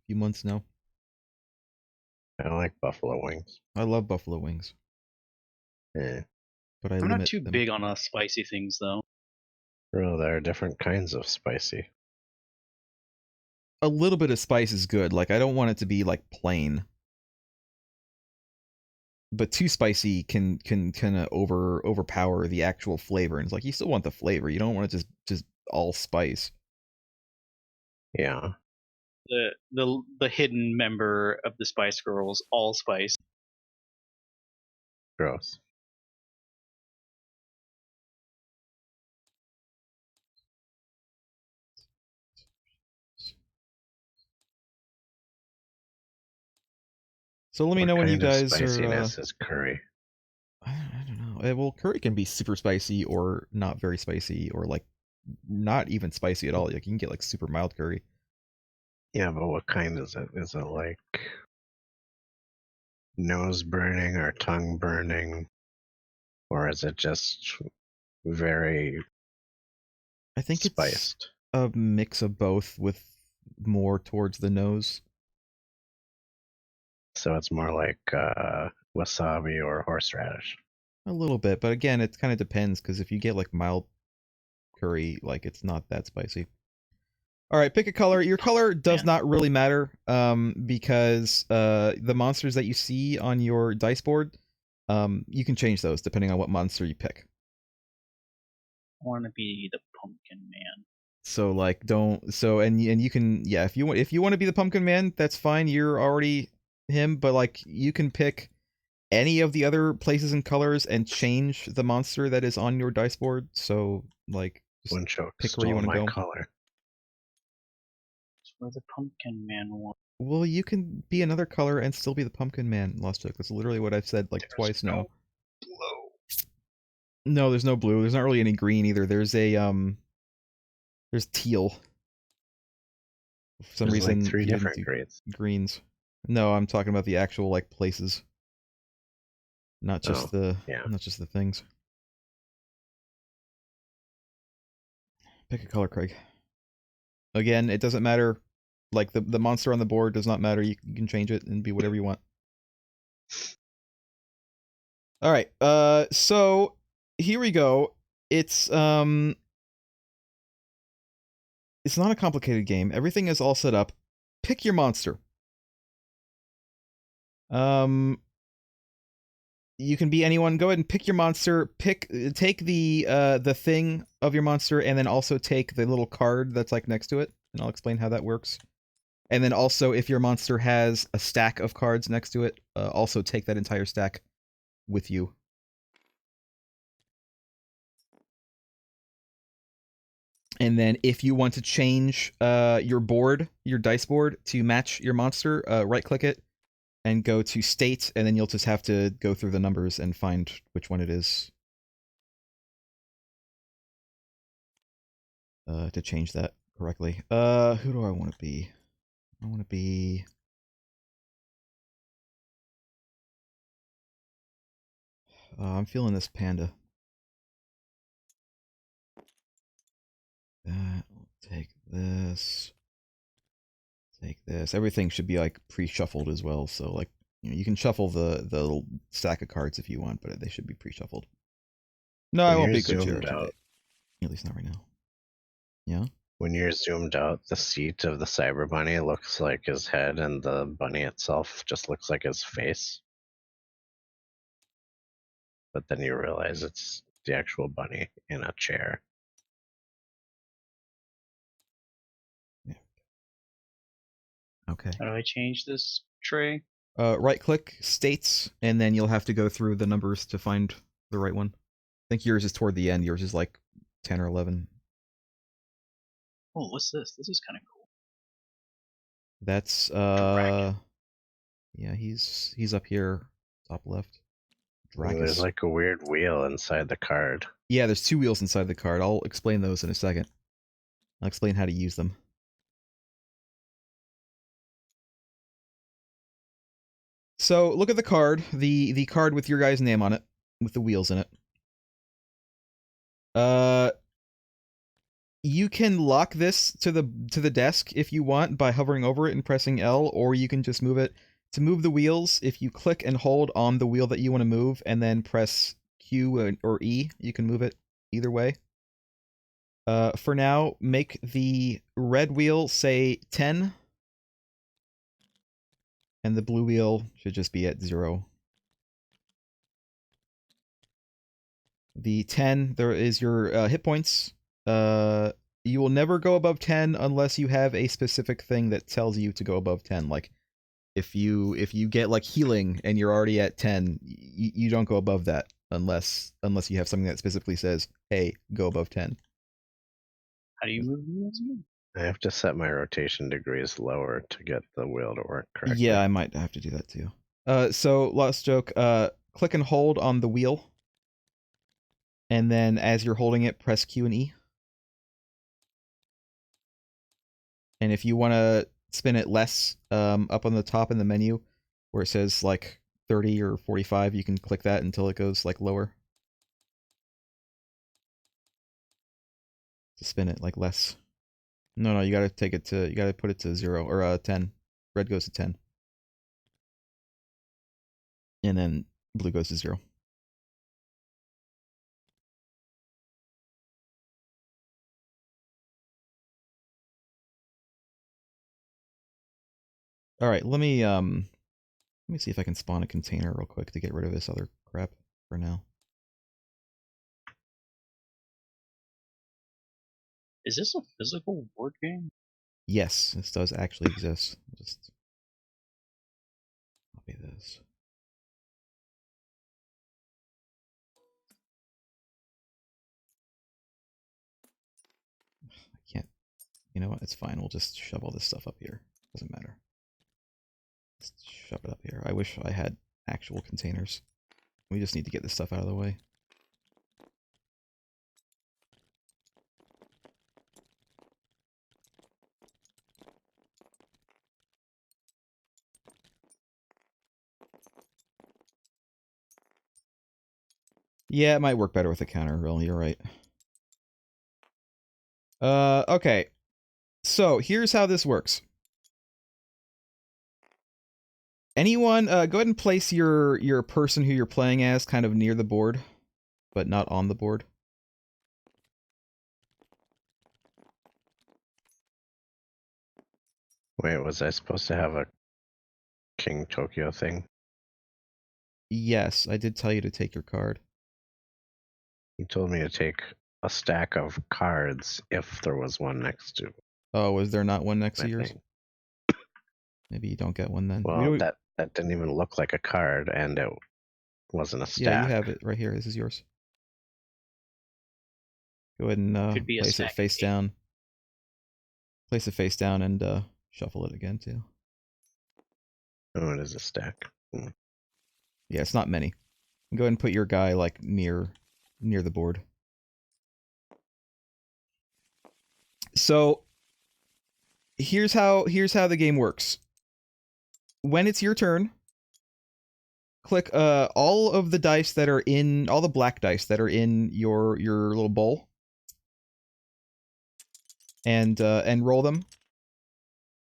few months now. I like buffalo wings. I love buffalo wings, Yeah. but I I'm not limit too them. big on spicy things though. Well, there are different kinds of spicy. A little bit of spice is good. Like, I don't want it to be like plain. But too spicy can kind of overpower the actual flavor. And it's like, you still want the flavor. You don't want it just all spice. Yeah. The hidden member of the Spice Girls, allspice. Gross. So let me What know when you kind of guys are. spiciness is curry? I don't know. Well, curry can be super spicy or not very spicy or like not even spicy at all. Like, you can get like super mild curry. Yeah, but what kind is it? Is it like nose burning or tongue burning? Or is it just very I think spiced? it's a mix of both with more towards the nose. So it's more like wasabi or horseradish. A little bit, but again, it kind of depends because if you get like mild curry, like it's not that spicy. All right, pick a color. Your color does not really matter because the monsters that you see on your dice board, you can change those depending on what monster you pick. I want to be the pumpkin man. So like and you can, yeah, if you want to be the pumpkin man, that's fine. You're already him, but like you can pick any of the other places and colors and change the monster that is on your dice board. So like just Windchoke pick where you stole want to my go. color. That's where the pumpkin man wants. Well, you can be another color and still be the pumpkin man, Lost Joke. That's literally what I've said like twice now. No, there's no blue. There's not really any green either. There's teal. For some There's reason, like 3 he didn't different do grades. greens. No, I'm talking about the actual like places, not just the things. Pick a color, Craig. Again, it doesn't matter. Like the monster on the board does not matter. You can change it and be whatever you want. All right. So here we go. It's not a complicated game. Everything is all set up. Pick your monster. You can be anyone. Go ahead and pick your monster. Take the thing of your monster, and then also take the little card that's like next to it, and I'll explain how that works. And then also, if your monster has a stack of cards next to it, also take that entire stack with you. And then if you want to change your board, your dice board, to match your monster, right-click it and go to state, and then you'll just have to go through the numbers and find which one it is to change that correctly. Who do I want to be? I want to be... I'm feeling this panda. That, take this. Take this. Everything should be like pre-shuffled as well, so like you can shuffle the little stack of cards if you want, but they should be pre-shuffled. No, I won't be good Jared today. At least not right now. Yeah? When you're zoomed out, the seat of the cyber bunny looks like his head, and the bunny itself just looks like his face. But then you realize it's the actual bunny in a chair. Yeah. Okay. How do I change this tray? Right-click, states, and then you'll have to go through the numbers to find the right one. I think yours is toward the end. Yours is like 10 or 11. Oh, what's this? This is kind of cool. That's yeah, he's up here, top left. Dracus. There's like a weird wheel inside the card. Yeah, there's 2 wheels inside the card. I'll explain those in a second. I'll explain how to use them. So look at the card, the card with your guy's name on it, with the wheels in it. You can lock this to the desk if you want by hovering over it and pressing L, or you can just move it. To move the wheels, if you click and hold on the wheel that you want to move and then press Q or E, you can move it either way. For now, make the red wheel say 10, and the blue wheel should just be at 0. The 10, there is your hit points. You will never go above 10 unless you have a specific thing that tells you to go above 10. Like, if you get like healing and you're already at 10, you don't go above that unless you have something that specifically says, "Hey, go above 10." How do you move the wheels again? I have to set my rotation degrees lower to get the wheel to work correctly. Yeah, I might have to do that too. So last joke. Click and hold on the wheel, and then as you're holding it, press Q and E. And if you want to spin it less, up on the top in the menu where it says like 30 or 45, you can click that until it goes like lower. To spin it like less. No, you gotta take it to, you gotta put it to 0 or 10. Red goes to 10. And then blue goes to 0. All right, let me see if I can spawn a container real quick to get rid of this other crap for now. Is this a physical board game? Yes, this does actually exist. I'll just copy this. I can't. You know what? It's fine. We'll just shove all this stuff up here. Doesn't matter. Just shove it up here. I wish I had actual containers. We just need to get this stuff out of the way. Yeah, it might work better with a counter, really. You're right. Okay. So, here's how this works. Anyone, go ahead and place your person who you're playing as kind of near the board, but not on the board. Wait, was I supposed to have a King Tokyo thing? Yes, I did tell you to take your card. You told me to take a stack of cards if there was one next to Oh, was there not one next my to yours? thing. Maybe you don't get one then. Well, that didn't even look like a card, and it wasn't a stack. Yeah, you have it right here. This is yours. Go ahead and Could be a place it stack of face 8. down. Place it face down and shuffle it again too. Oh, it is a stack. Yeah, it's not many. Go ahead and put your guy like near the board. So here's how the game works. When it's your turn, click all of the dice that are in, all the black dice that are in your little bowl, and roll them.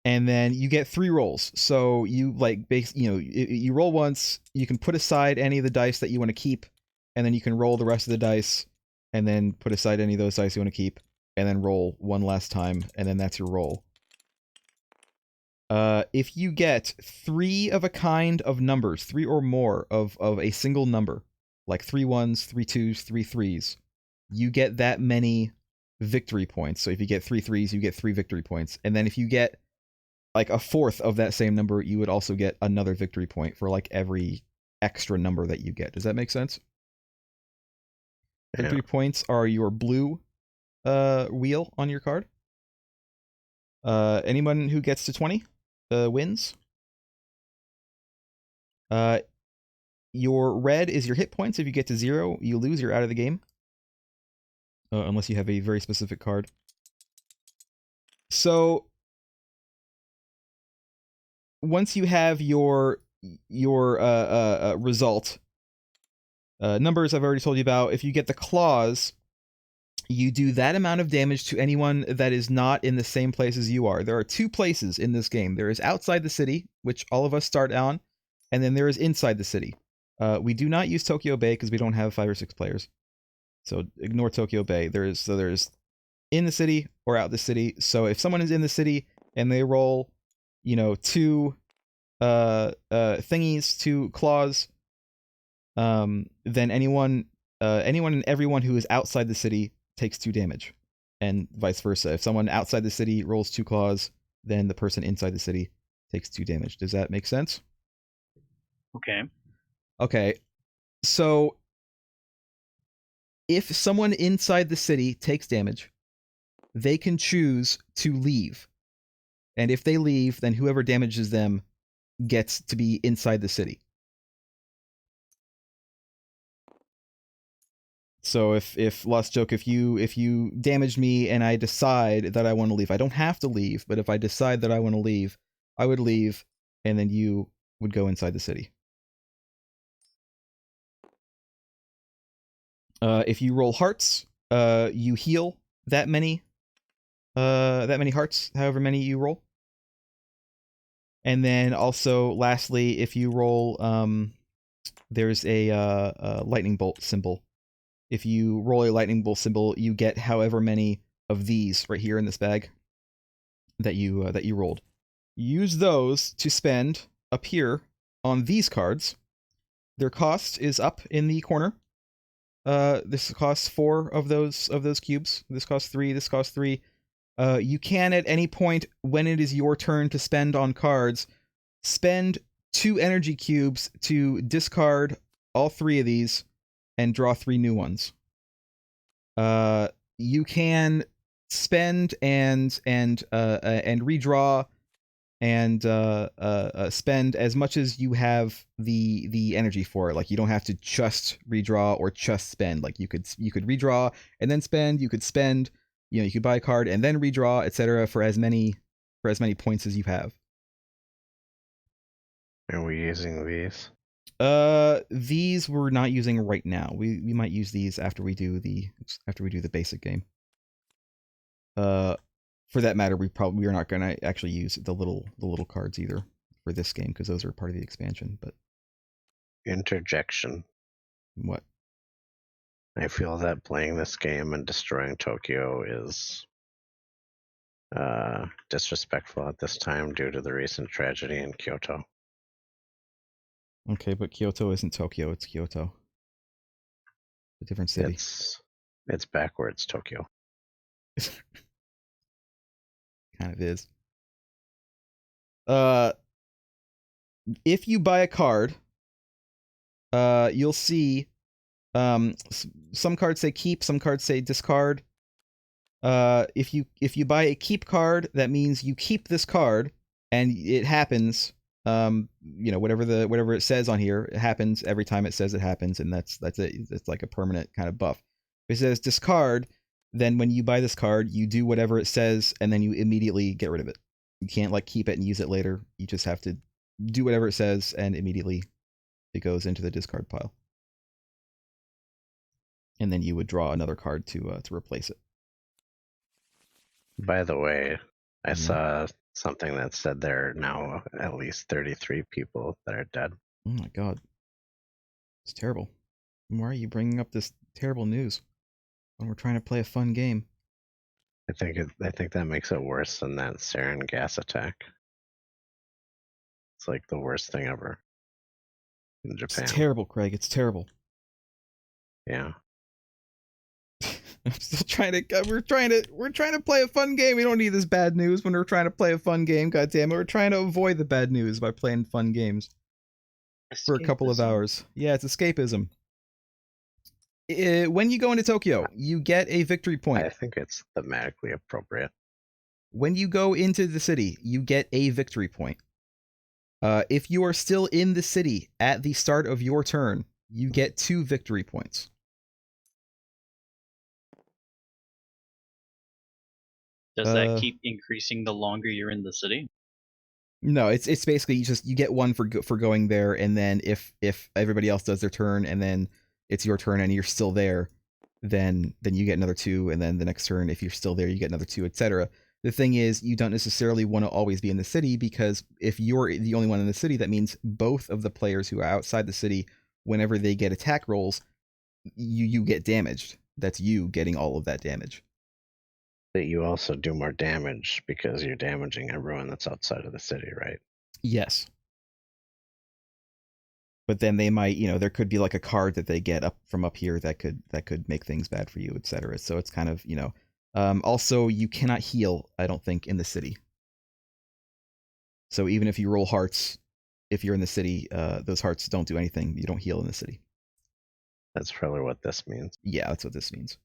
And then you get 3 rolls. So you like you roll once, you can put aside any of the dice that you want to keep, and then you can roll the rest of the dice, and then put aside any of those dice you want to keep, and then roll one last time, and then that's your roll. If you get 3 of a kind of numbers, 3 or more of a single number, like 3 1s, 3 2s, 3 3s, you get that many victory points. So if you get 3 3s, you get 3 victory points. And then if you get like a fourth of that same number, you would also get another victory point for like every extra number that you get. Does that make sense? Yeah. Victory points are your blue wheel on your card. Anyone who gets to 20 wins. Your red is your hit points. If you get to 0, you lose. You're out of the game. Unless you have a very specific card. So once you have your result, numbers I've already told you about. If you get the claws, You do that amount of damage to anyone that is not in the same place as you are. There are 2 places in this game. There is outside the city, which all of us start on, and then there is inside the city. We do not use Tokyo Bay because we don't have 5 or 6 players. So ignore Tokyo Bay. There's in the city or out the city. So if someone is in the city and they roll, 2 thingies, 2 claws, then anyone and everyone who is outside the city takes 2 damage, and vice versa. If someone outside the city rolls 2 claws, then the person inside the city takes 2 damage. Does that make sense? Okay. Okay. So if someone inside the city takes damage, they can choose to leave. And if they leave, then whoever damages them gets to be inside the city. So if Lost Joke, if you damaged me and I decide that I want to leave, I don't have to leave, but if I decide that I want to leave, I would leave, and then you would go inside the city. If you roll hearts, you heal that many hearts, however many you roll. And then also, lastly, if you roll, there's a lightning bolt symbol. If you roll a lightning bolt symbol, you get however many of these right here in this bag that you rolled. Use those to spend up here on these cards. Their cost is up in the corner. This costs 4 of those cubes. This costs 3. This costs 3. You can at any point when it is your turn to spend on cards, spend 2 energy cubes to discard all 3 of these and draw 3 new ones. You can spend and redraw and spend as much as you have the energy for it. Like, you don't have to just redraw or just spend. Like, you could redraw and then spend. You could spend. You could buy a card and then redraw, etc. for as many points as you have. Are we using these? These we're not using right now. We might use these after we do the basic game. For that matter, we are not going to actually use the little cards either for this game because those are part of the expansion. But interjection. What? I feel that playing this game and destroying Tokyo is disrespectful at this time due to the recent tragedy in Kyoto. Okay, but Kyoto isn't Tokyo, it's Kyoto. A different city. It's backwards Tokyo. Kind of is. If you buy a card, you'll see some cards say keep, some cards say discard. If you buy a keep card, that means you keep this card, and it happens. Whatever it says on here, it happens every time it says it happens, and that's it. It's like a permanent kind of buff. If it says discard, then when you buy this card, you do whatever it says, and then you immediately get rid of it. You can't like keep it and use it later. You just have to do whatever it says, and immediately it goes into the discard pile. And then you would draw another card to replace it. By the way, I saw something that said there are now at least 33 people that are dead. Oh my god. It's terrible. Why are you bringing up this terrible news when we're trying to play a fun game? I think that makes it worse than that sarin gas attack. It's like the worst thing ever in Japan. It's terrible, Craig. It's terrible. Yeah. I'm still trying to. We're trying to play a fun game. We don't need this bad news when we're trying to play a fun game. God damn it! We're trying to avoid the bad news by playing fun games for a couple of hours. Yeah, it's escapism. When you go into Tokyo, you get a victory point. I think it's thematically appropriate. When you go into the city, you get a victory point. If you are still in the city at the start of your turn, you get 2 victory points. Does that keep increasing the longer you're in the city? No, it's basically you get 1 for going there, and then if everybody else does their turn and then it's your turn and you're still there, then you get another 2, and then the next turn, if you're still there, you get another 2, etc. The thing is, you don't necessarily want to always be in the city, because if you're the only one in the city, that means both of the players who are outside the city, whenever they get attack rolls, you get damaged. That's you getting all of that damage. But you also do more damage because you're damaging everyone that's outside of the city, right? Yes. But then they might, there could be like a card that they get up from up here that could make things bad for you, etc. So it's kind of, also you cannot heal, I don't think, in the city. So even if you roll hearts, if you're in the city, those hearts don't do anything. You don't heal in the city. That's probably what this means. Yeah, that's what this means.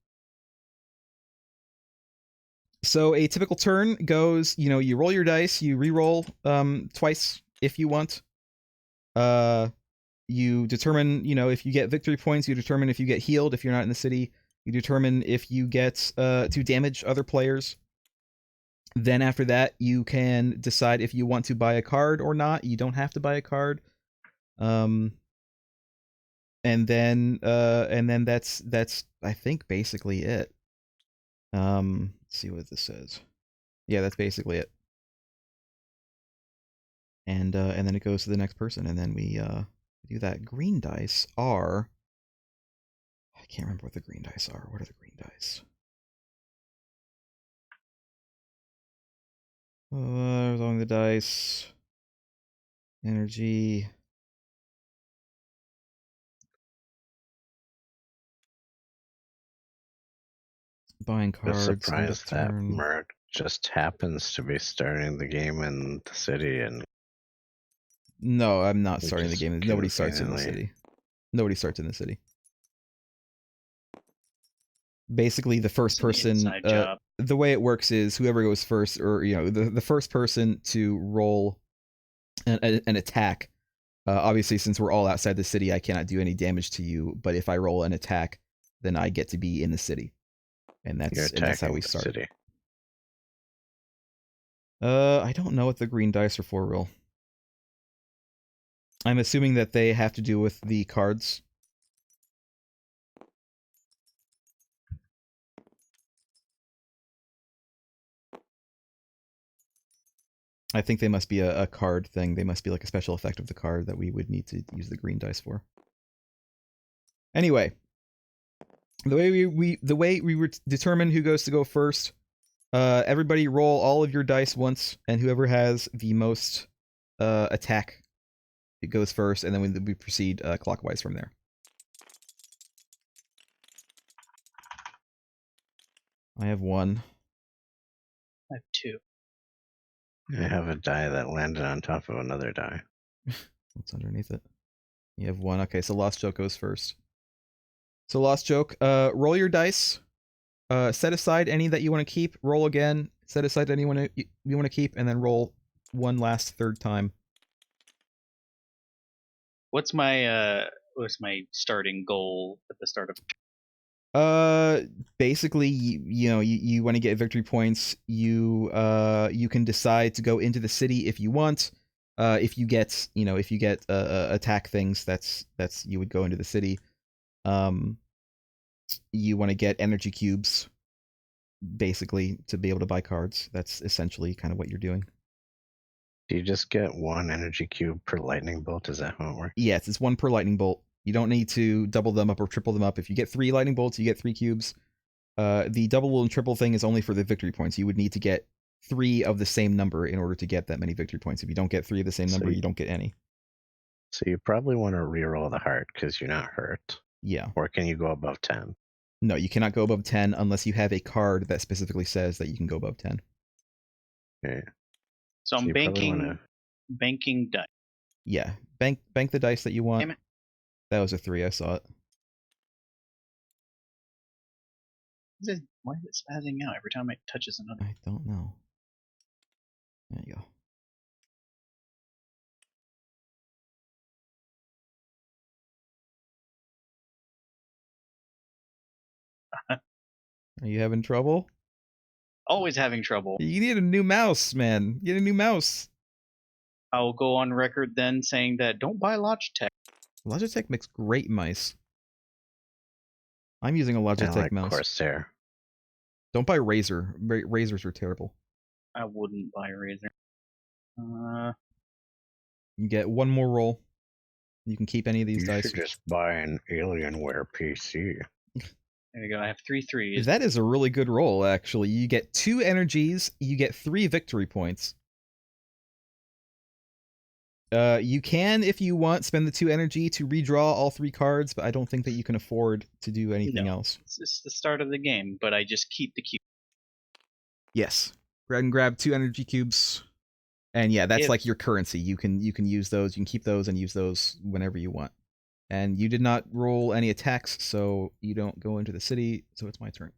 So a typical turn goes, you roll your dice, you re-roll twice if you want. You determine, if you get victory points, you determine if you get healed if you're not in the city. You determine if you get to damage other players. Then after that, you can decide if you want to buy a card or not. You don't have to buy a card. And then that's I think basically it. Let's see what this says. Yeah, that's basically it. And then it goes to the next person, and then we do that. Green dice are... I can't remember what the green dice are. What are the green dice? Rolling the dice. Energy. Buying cards. I'm surprised that Merc just happens to be starting the game in the city, and no, I'm not starting the game. Nobody starts in the city. Nobody starts in the city. Basically, the first person. The way it works is whoever goes first, or the first person to roll an attack. Obviously, since we're all outside the city, I cannot do any damage to you. But if I roll an attack, then I get to be in the city, and that's how we start. City. I don't know what the green dice are for, real. I'm assuming that they have to do with the cards. I think they must be a card thing. They must be like a special effect of the card that we would need to use the green dice for. Anyway, the way we would determine who goes to go first. Everybody roll all of your dice once, and whoever has the most attack, it goes first, and then we proceed clockwise from there. I have 1. I have 2. I have a die that landed on top of another die. What's underneath it? You have 1. Okay, so Lost Joke goes first. So Lost Joke, roll your dice. Set aside any that you want to keep. Roll again. Set aside anyone you want to keep, and then roll one last third time. What's my starting goal at the start of? Basically, you want to get victory points. You can decide to go into the city if you want. If you get attack things, that's you would go into the city. You want to get energy cubes, basically, to be able to buy cards. That's essentially kind of what you're doing. Do you just get 1 energy cube per lightning bolt? Is that how it works? Yes, it's 1 per lightning bolt. You don't need to double them up or triple them up. If you get 3 lightning bolts, you get 3 cubes. The double and triple thing is only for the victory points. You would need to get 3 of the same number in order to get that many victory points. If you don't get 3 of the same number, you don't get any. So you probably want to reroll the heart because you're not hurt. Yeah. Or can you go above 10? No, you cannot go above 10 unless you have a card that specifically says that you can go above 10. Okay. So I'm banking dice. Yeah, bank the dice that you want. Damn it. That was a 3. I saw it. Why is it spazzing out every time it touches another? I don't know. There you go. Are you having trouble? Always having trouble. You need a new mouse, man. Get a new mouse. I'll go on record then saying that don't buy Logitech. Logitech makes great mice. I'm using a I Logitech like mouse. Corsair. Don't buy Razer. Razers are terrible. I wouldn't buy a Razor. You get one more roll. You can keep any of these You dice. should just buy an Alienware PC. There you go. I have 3 threes. That is a really good roll, actually. You get 2 energies. You get 3 victory points. You can, if you want, spend the 2 energy to redraw all 3 cards, but I don't think that you can afford to do anything else. It's the start of the game, but I just keep the cube. Yes. Go ahead and grab 2 energy cubes. And yeah, that's If- like your currency. You can use those. You can keep those and use those whenever you want. And you did not roll any attacks, so you don't go into the city, so it's my turn.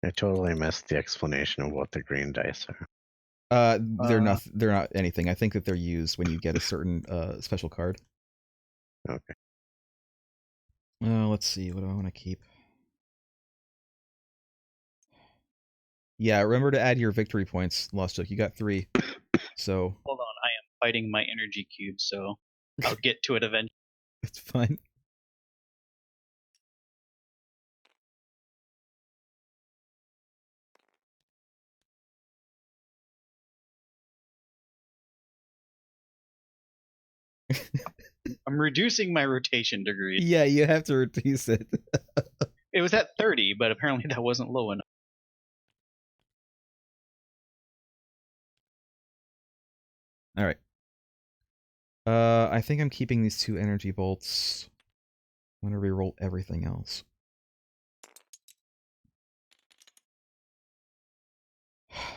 I totally missed the explanation of what the green dice are. They're not anything. I think that they're used when you get a certain special card. Okay. Let's see. What do I want to keep? Yeah, remember to add your victory points, Lost Joke. You got 3. So Hold on, I am fighting my energy cube, so I'll get to it eventually. it's fine. I'm reducing my rotation degree. Yeah, you have to reduce it. It was at 30, but apparently that wasn't low enough. All right. I think I'm keeping these 2 energy bolts. I'm gonna reroll everything else.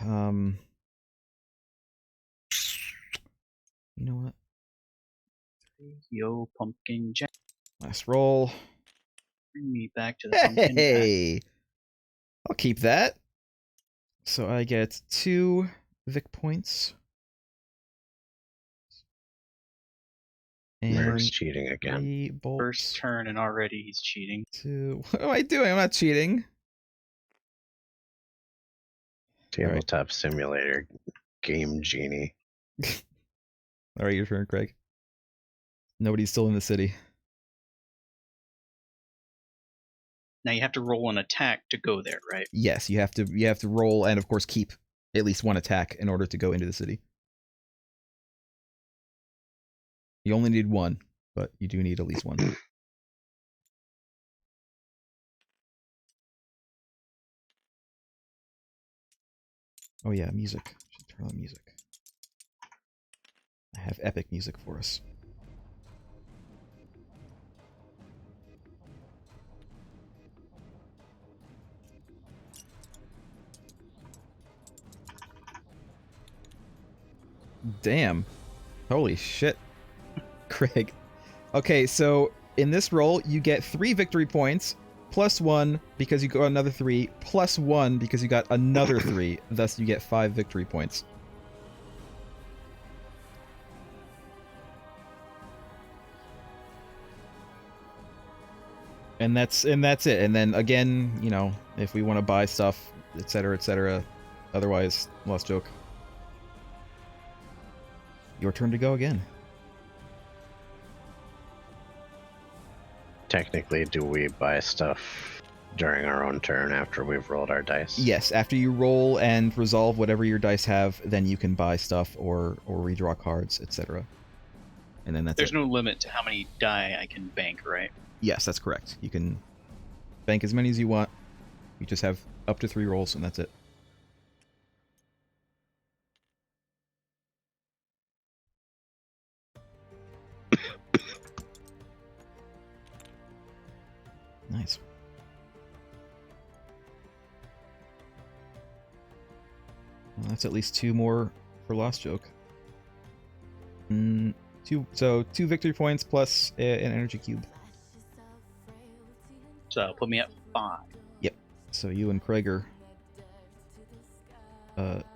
You know what? Yo, pumpkin jack, Last roll. bring me back to the pumpkin jack. Hey, I'll keep that. So I get 2 Vic points. Merg's And cheating again. 3 bolts. First turn and already he's cheating. 2. What am I doing? I'm not cheating. Tabletop Simulator Game Genie. All right, your turn, Craig. Nobody's still in the city. Now you have to roll an attack to go there, right? Yes, you have to roll and of course keep at least 1 attack in order to go into the city. You only need 1, but you do need at least 1. Oh yeah, music. Should turn on music. I have epic music for us. Damn. Holy shit. Craig. Okay, so in this roll, you get 3 victory points, plus 1 because you got another 3, plus 1 because you got another 3. Thus, you get 5 victory points. And that's it. And then again, you know, if we want to buy stuff, etc., etc. Otherwise, Lost Joke. Your turn to go again. Technically, do we buy stuff during our own turn after we've rolled our dice? Yes, after you roll and resolve whatever your dice have, then you can buy stuff or redraw cards, etc. And then that's There's it. no limit to how many die I can bank, right? Yes, that's correct. You can bank as many as you want. You just have up to 3 rolls, and that's it. Nice. Well, that's at least 2 more for Lost Joke. 2 victory points plus an energy cube. So put me at 5. Yep. So you and Craig are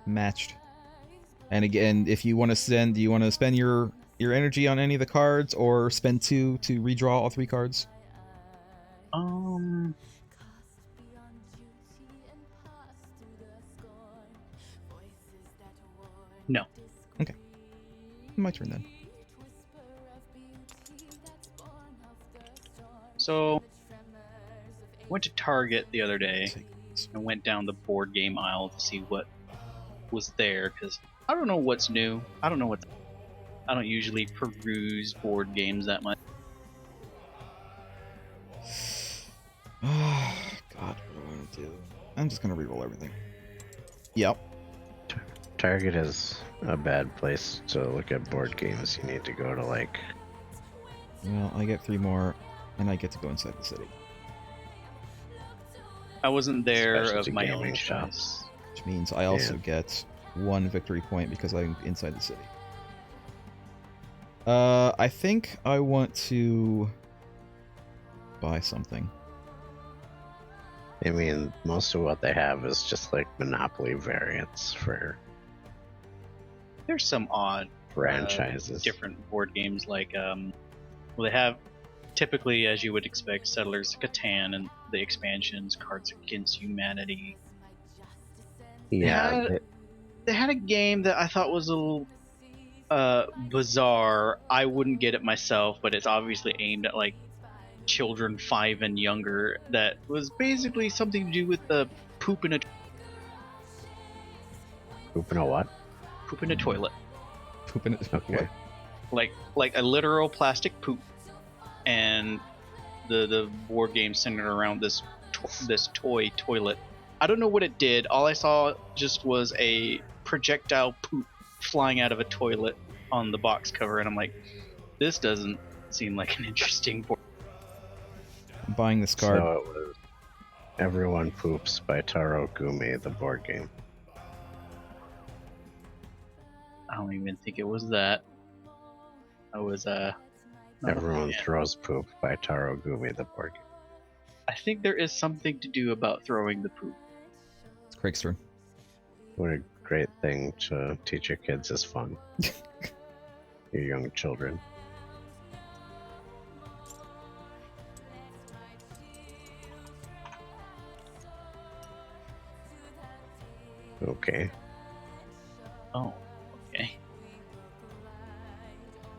matched. And again, if you want to spend, do you want to spend your energy on any of the cards, or spend 2 to redraw all 3 cards? No. Okay. My turn then. So, I went to Target the other day Take this. and went down the board game aisle to see what was there, because I don't know what's new. I don't usually peruse board games that much. God, what do I want to do? I'm just gonna reroll everything. Yep. Target is a bad place to look at board games. You need to go to like. Well, I get 3 more, and I get to go inside the city, I wasn't there of Specialty my gaming own shops. choice. which means I also Yeah. get 1 victory point because I'm inside the city. I think I want to buy something. I mean, most of what they have is just like Monopoly variants for There's some odd franchises. different board games like well, they have typically, as you would expect, Settlers of Catan and the expansions, Cards Against Humanity. Yeah, They had a game that I thought was a little bizarre. I wouldn't get it myself, but it's obviously aimed at like children 5 and younger. That was basically something to do with the poop in a Open a what? toilet, Pooping it. Okay. like a literal plastic poop, and the board game centered around this toy toilet. I don't know what it did. All I saw just was a projectile poop flying out of a toilet on the box cover, and I'm like, this doesn't seem like an interesting board. I'm buying this card. So it was Everyone Poops by Taro Gumi, the board game. I don't even think it was that. I was Everyone yeah. Throws Poop by Taro Gumi, the board game. I think there is something to do about throwing the poop. It's Craig's turn. What a great thing to teach your kids is fun. Your young children. Okay. Oh, okay.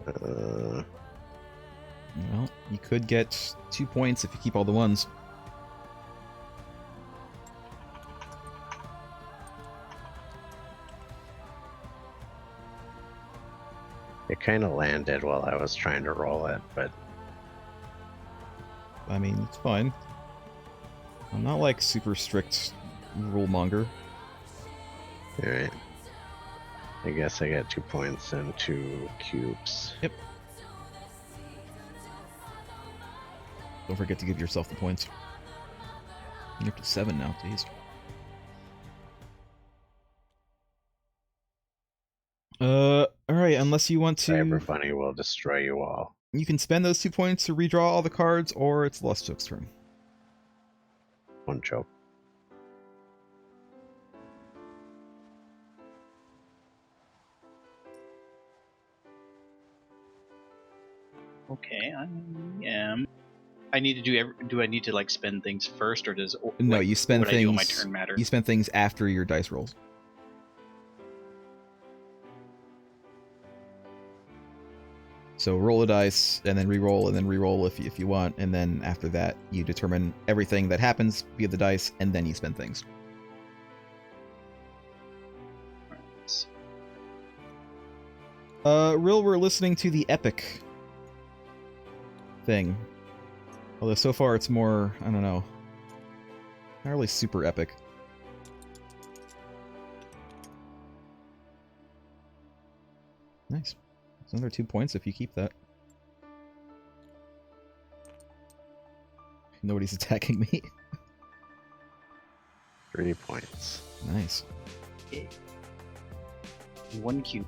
Uh, Well, you could get 2 points if you keep all the ones. it kind of landed while I was trying to roll it, but I mean, it's fine. I'm not like super strict rule monger. alright. I guess I got 2 points and 2 cubes. Yep. Don't forget to give yourself the points. You're up to 7 now, please. Alright, unless you want to... Cyber Bunny will destroy you all. You can spend those 2 points to redraw all the cards, or it's Lost Joke's turn. One choke. Okay, I am. I need to do I need to like spend things first, or does No, like, you spend what I do on things... my turn matter? You spend things after your dice rolls. So roll a dice, and then re-roll, and then re-roll if you want, and then after that, you determine everything that happens via the dice, and then you spend things. Rill, we're listening to the epic thing. Although so far it's more, I don't know, not really super epic. Nice. It's another 2 points if you keep that. Nobody's attacking me. 3 points. Nice. Okay. 1 cube.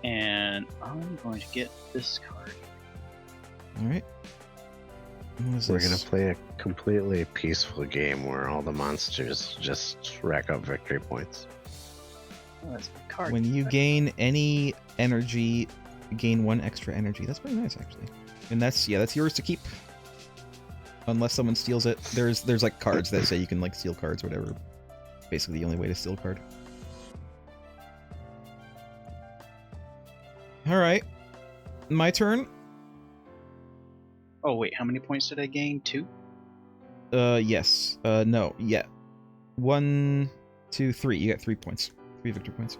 And I'm going to get this card. Alright. We're gonna play a completely peaceful game where all the monsters just rack up victory points. Oh, that's a card. When you gain any energy, gain 1 extra energy. That's pretty nice, actually. And that's yours to keep. Unless someone steals it. There's like cards that say you can like steal cards or whatever. Basically the only way to steal a card. Alright. my turn. Oh wait, how many points did I gain? 2? Yes. No. Yeah. 1, 2, 3. You get 3 points. 3 victory points.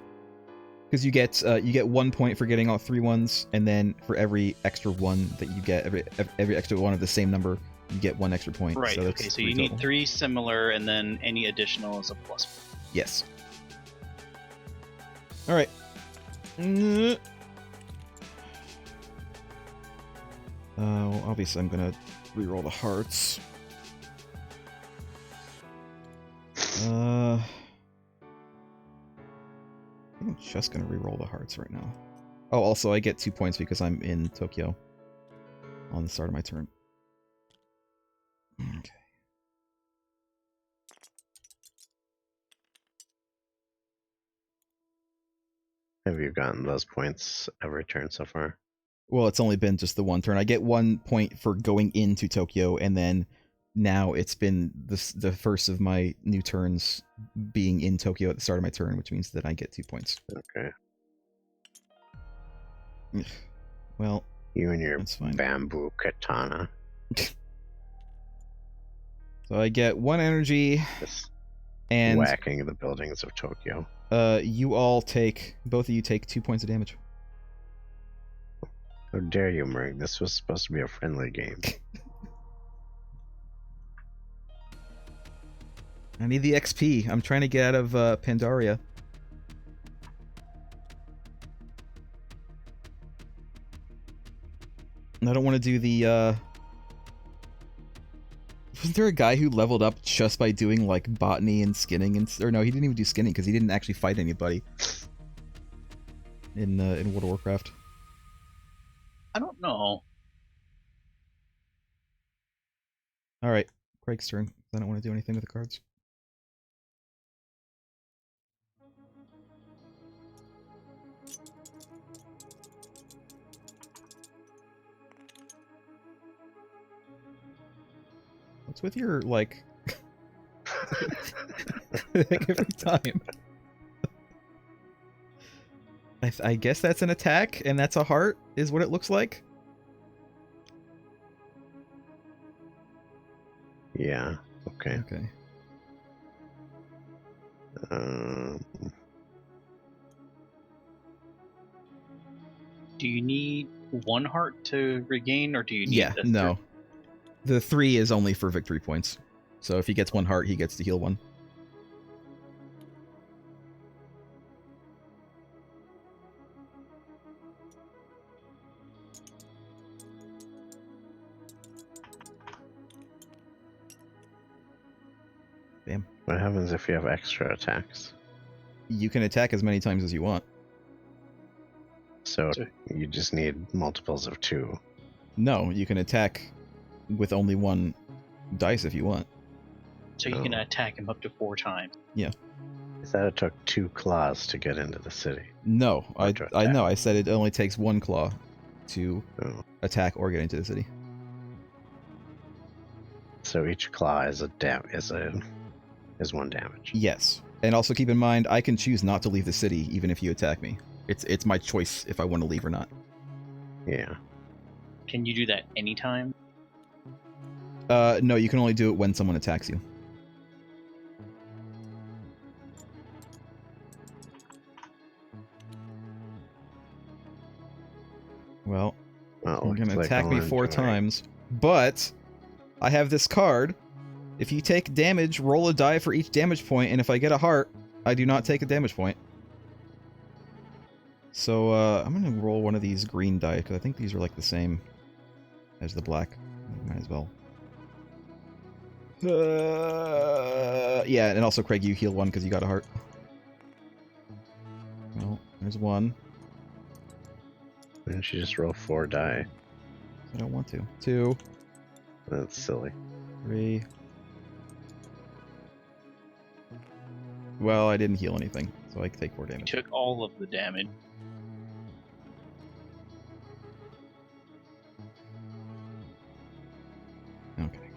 Because you get 1 point for getting all 3 ones, and then for every extra one that you get, every extra one of the same number, you get 1 extra point. Right. So Okay. So you need 3 similar, and then any additional is a plus. Yes. All right. Well, obviously I'm gonna reroll the hearts. I think I'm just gonna reroll the hearts right now. Oh, also I get 2 points because I'm in Tokyo on the start of my turn. Okay. Have you gotten those points every turn so far? Well, it's only been just the 1 turn. I get 1 point for going into Tokyo, and then now it's been the first of my new turns being in Tokyo at the start of my turn, which means that I get 2 points. Okay. Well, You and your that's fine. bamboo katana. So I get 1 energy, Just and whacking the buildings of Tokyo. you all take, both of you take 2 points of damage. How dare you, Merg? This was supposed to be a friendly game. I need the XP. I'm trying to get out of Pandaria. And I don't want to do the wasn't there a guy who leveled up just by doing like botany and skinning or no, he didn't even do skinning because he didn't actually fight anybody in World of Warcraft. I don't know. All right, Craig's turn. I don't want to do anything with the cards. What's with your like like every time? I guess that's an attack, and that's a heart, is what it looks like. Yeah. Okay. Okay. Do you need 1 heart to regain, or do you need? Yeah. No. The 3 is only for victory points. So if he gets 1 heart, he gets to heal 1. Bam. What happens if you have extra attacks? You can attack as many times as you want. So you just need multiples of 2. No, you can attack with only 1 dice if you want. So you can attack him up to 4 times. Yeah. I thought it took 2 claws to get into the city. No, I to know. I said it only takes 1 claw to Oh. attack or get into the city. So each claw is is 1 damage. Yes. And also keep in mind, I can choose not to leave the city even if you attack me. It's my choice if I want to leave or not. Yeah. Can you do that anytime? No, you can only do it when someone attacks you. Well, you're going to attack me 4 times, but I have this card. If you take damage, roll a die for each damage point, and if I get a heart, I do not take a damage point. So, I'm going to roll one of these green die, because I think these are like the same as the black. Might as well. Yeah, and also, Craig, you heal 1 because you got a heart. Well, there's 1. Why don't you just roll 4 die? I don't want to. 2. That's silly. 3. Well, I didn't heal anything, so I can take 4 You damage. took all of the damage. Okay.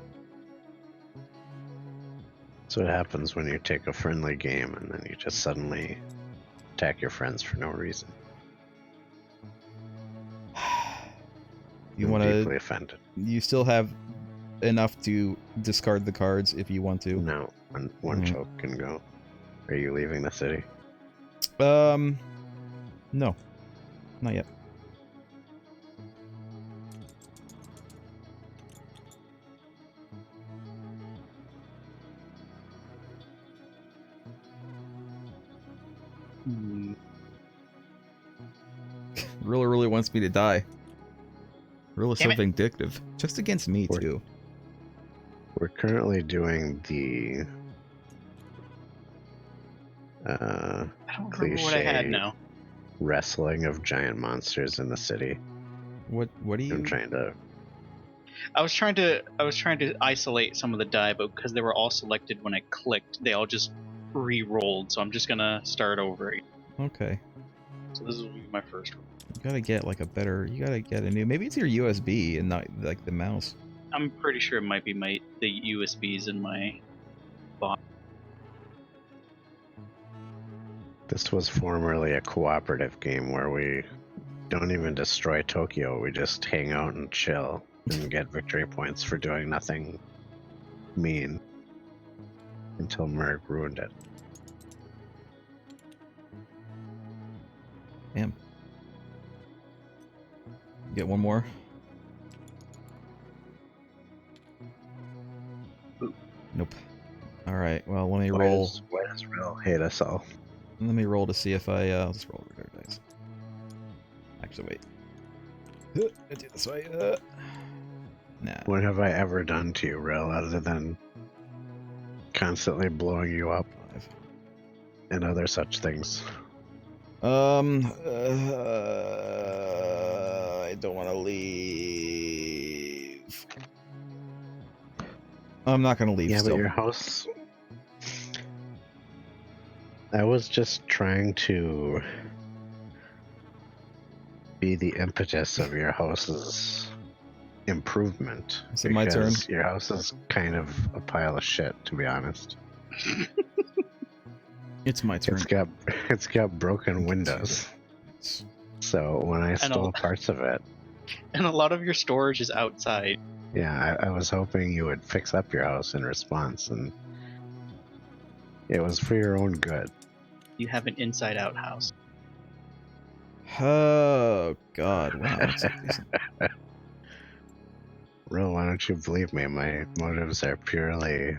So what happens when you take a friendly game and then you just suddenly attack your friends for no reason? You I'm want to? deeply offended. You still have enough to discard the cards if you want to. No, one Mm. choke can go. Are you leaving the city? No, not yet. Rilla really wants me to die. Rilla's so Damn it. vindictive. Just against me, We're- too. We're currently doing the I don't remember what I had cliche now. wrestling of giant monsters in the city. What do you... I'm trying to. I was trying to isolate some of the die, but because they were all selected when I clicked, they all just re-rolled. So I'm just gonna start over. Okay. So this will be my first one. You gotta get, like, a better... You gotta get a new... Maybe it's your USB and not, like, the mouse. I'm pretty sure it might be the USBs in my box. This was formerly a cooperative game where we don't even destroy Tokyo. We just hang out and chill and get victory points for doing nothing mean until Merg ruined it. Damn. Get one more. Nope. Alright, well, let me roll. Why does Real hate us all? Let me roll to see if I'll just roll regular dice. Actually, wait. Let's do it this way. Nah. What have I ever done to you, Real, other than constantly blowing you up 5. and other such things? I don't want to leave. I'm not gonna leave. Yeah, still. but your house. I was just trying to be the impetus of your house's improvement. Is it my turn? because Your house is kind of a pile of shit, to be honest. It's my turn. It's got broken windows. So when I stole parts of it, And a lot of your storage is outside. yeah, I was hoping you would fix up your house in response, and it was for your own good. You have an inside-out house. Oh God! Wow. That's decent. Real, why don't you believe me? My motives are purely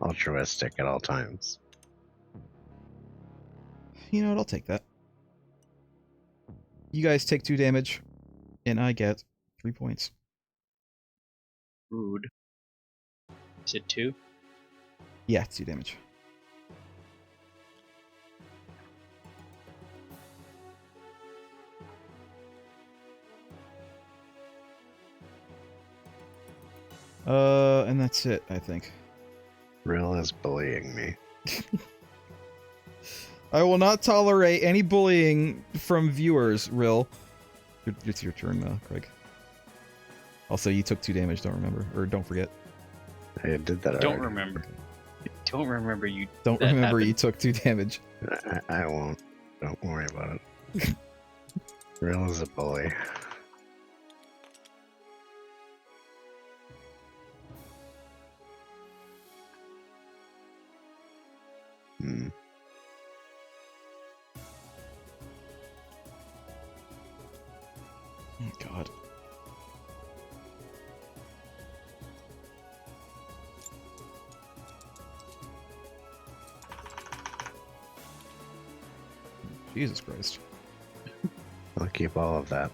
altruistic at all times. You know what? I'll take that. You guys take 2 damage, and I get 3 points. Rude. Is it 2? Yeah, 2 damage. And that's it, I think. Real is bullying me. I will not tolerate any bullying from viewers, Rill. It's your turn, Craig. Also, you took 2 damage, don't remember. Or don't forget. I did that Don't already. remember. Don't remember you. Don't that remember happened. you took 2 damage. I won't. Don't worry about it. Real is a bully. Hmm. Oh, God. Jesus Christ. I'll keep all of that.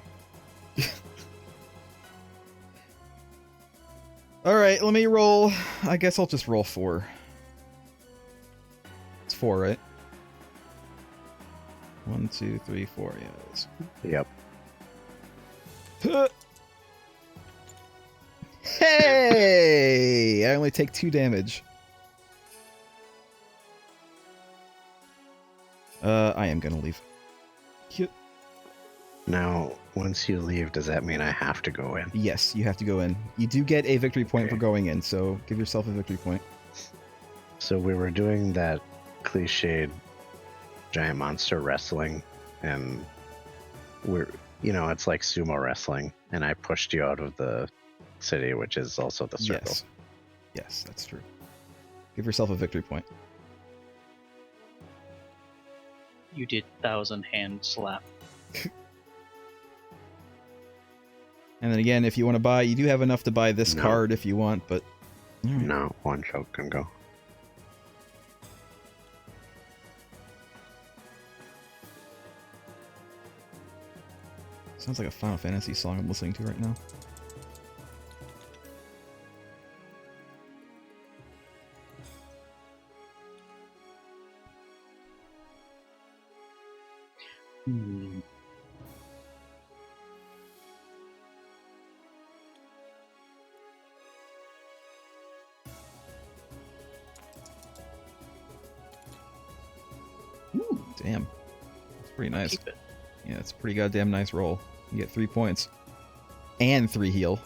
Alright, let me roll. I guess I'll just roll 4. It's 4, right? 1, 2, 3, 4. Yeah, it is. Yep. Hey! I only take 2 damage. I am gonna leave. Now, once you leave, does that mean I have to go in? Yes, you have to go in. You do get a victory point for going in, so give yourself a victory point. So we were doing that cliched giant monster wrestling, and You know, it's like sumo wrestling, and I pushed you out of the city, which is also the circle. Yes. Yes, that's true. Give yourself a victory point. You did 1,000 hand slap. And then again, if you want to buy, you do have enough to buy this No. card if you want, but... Alright. No, one choke can go. Sounds like a Final Fantasy song I'm listening to right now. Hmm. Ooh, Damn. That's pretty nice. keep it. Yeah, it's a pretty goddamn nice roll. You get 3 points. And 3 heal.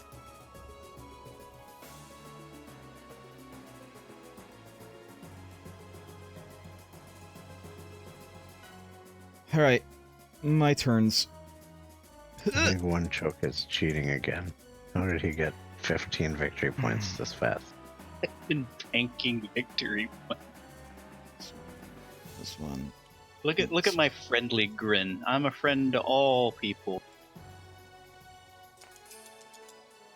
Alright. My turns. I think one choke is cheating again. How did he get 15 victory points this fast? Been tanking victory. This one. Look at my friendly grin. I'm a friend to all people.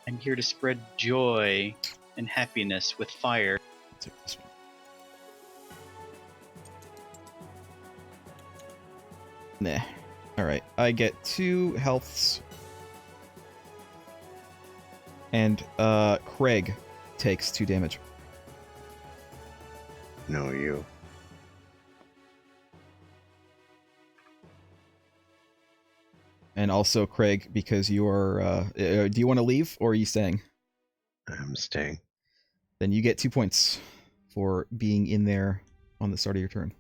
I'm here to spread joy and happiness with fire. I'll take this one. Nah. Alright, I get 2 healths. And, Craig takes 2 damage. No, you. And also, Craig, because you are, do you want to leave, or are you staying? I'm staying. Then you get 2 points for being in there on the start of your turn.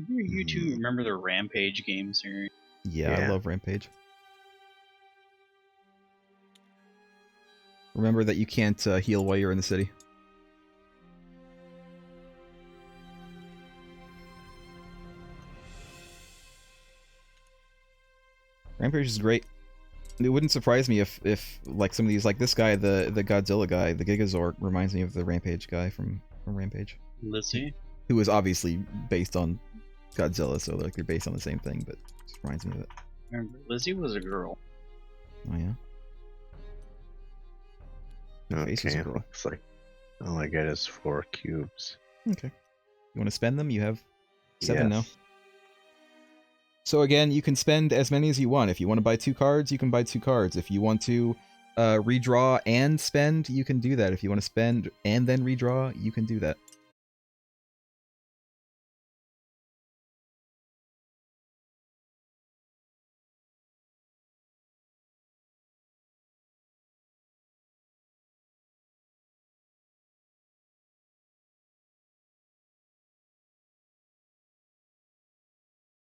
You two remember the Rampage game series? Yeah, I Yeah. love Rampage. Remember that you can't heal while you're in the city. Rampage is great. It wouldn't surprise me if like some of these, like this guy, the Godzilla guy, the Gigazord, reminds me of the Rampage guy from Rampage, Lizzie? who was obviously based on Godzilla, so like they're based on the same thing, but it just reminds me of it. Remember, Lizzie was a girl. Oh yeah. Your face is a Okay, girl. looks like all I get is 4 cubes. Okay. You want to spend them? You have 7 now. Yes. So again, you can spend as many as you want. If you want to buy 2 cards, you can buy 2 cards. If you want to redraw and spend, you can do that. If you want to spend and then redraw, you can do that.